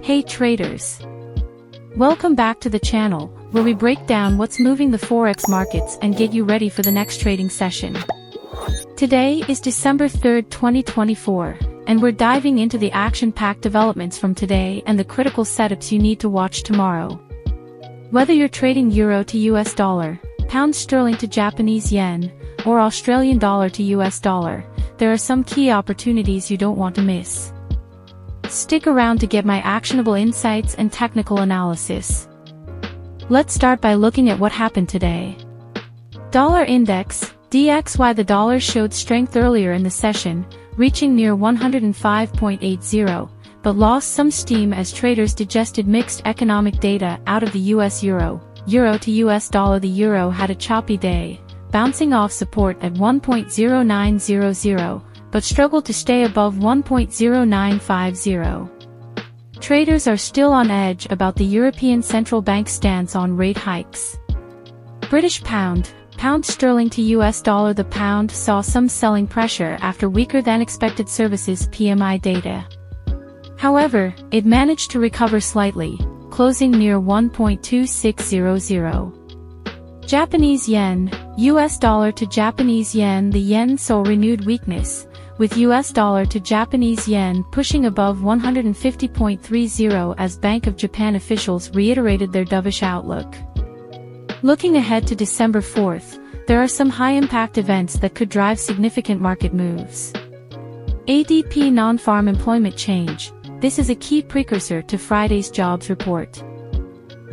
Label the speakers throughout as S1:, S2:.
S1: Hey traders! Welcome back to the channel, where we break down what's moving the Forex markets and get you ready for the next trading session. Today is December 3rd, 2024, and we're diving into the action-packed developments from today and the critical setups you need to watch tomorrow. Whether you're trading Euro to US dollar, Pound sterling to Japanese yen, or Australian dollar to US dollar, there are some key opportunities you don't want to miss. Stick around to get my actionable insights and technical analysis. Let's start by looking at what happened today. Dollar Index, DXY. The dollar showed strength earlier in the session, reaching near 105.80, but lost some steam as traders digested mixed economic data out of the US Euro to US dollar. The Euro had a choppy day, bouncing off support at 1.0900, but struggled to stay above 1.0950. Traders are still on edge about the European Central Bank's stance on rate hikes. British Pound, Pound sterling to US dollar. The pound saw some selling pressure after weaker than expected services PMI data. However, it managed to recover slightly, closing near 1.2600. Japanese yen, US dollar to Japanese yen. The yen saw renewed weakness, with US dollar to Japanese yen pushing above 150.30 as Bank of Japan officials reiterated their dovish outlook. Looking ahead to December 4th, there are some high-impact events that could drive significant market moves. ADP non-farm employment change. This is a key precursor to Friday's jobs report.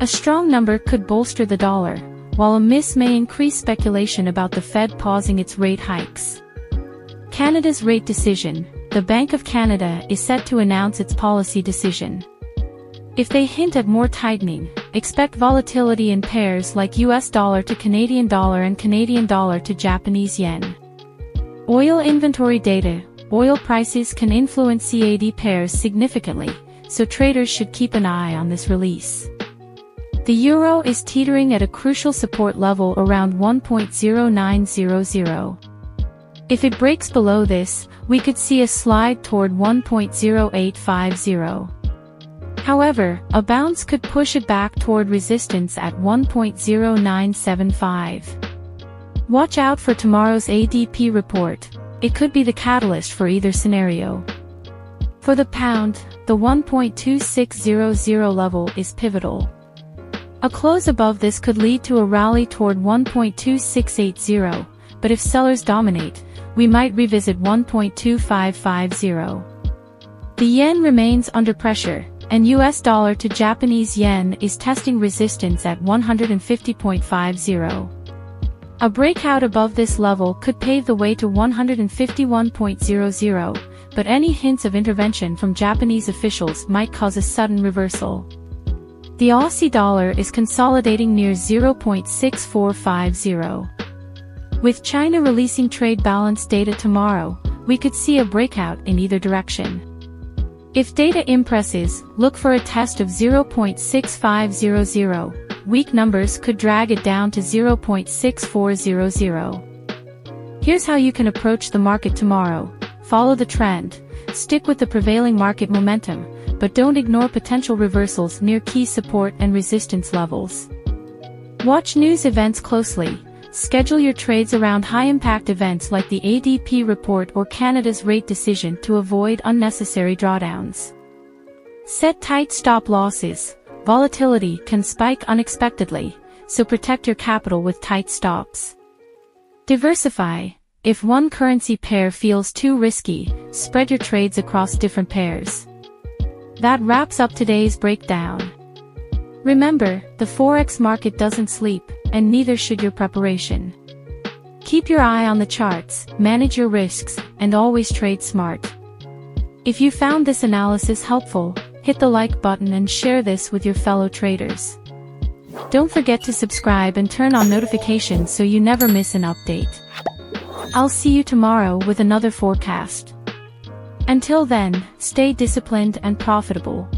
S1: A strong number could bolster the dollar, while a miss may increase speculation about the Fed pausing its rate hikes. Canada's rate decision. The Bank of Canada is set to announce its policy decision. If they hint at more tightening, expect volatility in pairs like US dollar to Canadian dollar and Canadian dollar to Japanese yen. Oil inventory data. Oil prices can influence CAD pairs significantly, so traders should keep an eye on this release. The euro is teetering at a crucial support level around 1.0900. If it breaks below this, we could see a slide toward 1.0850. However, a bounce could push it back toward resistance at 1.0975. Watch out for tomorrow's ADP report. It could be the catalyst for either scenario. For the pound, the 1.2600 level is pivotal. A close above this could lead to a rally toward 1.2680, but if sellers dominate, we might revisit 1.2550. The yen remains under pressure, and US dollar to Japanese yen is testing resistance at 150.50. A breakout above this level could pave the way to 151.00, but any hints of intervention from Japanese officials might cause a sudden reversal. The Aussie dollar is consolidating near 0.6450. With China releasing trade balance data tomorrow, we could see a breakout in either direction. If data impresses, look for a test of 0.6500. Weak numbers could drag it down to 0.6400. Here's how you can approach the market tomorrow. Follow the trend, stick with the prevailing market momentum, but don't ignore potential reversals near key support and resistance levels. Watch news events closely. Schedule your trades around high-impact events like the ADP report or Canada's rate decision to avoid unnecessary drawdowns. Set tight stop losses. Volatility can spike unexpectedly, so protect your capital with tight stops. Diversify. If one currency pair feels too risky, spread your trades across different pairs. That wraps up today's breakdown. Remember, the Forex market doesn't sleep, and neither should your preparation. Keep your eye on the charts, manage your risks, and always trade smart. If you found this analysis helpful, hit the like button and share this with your fellow traders. Don't forget to subscribe and turn on notifications so you never miss an update. I'll see you tomorrow with another forecast. Until then, stay disciplined and profitable.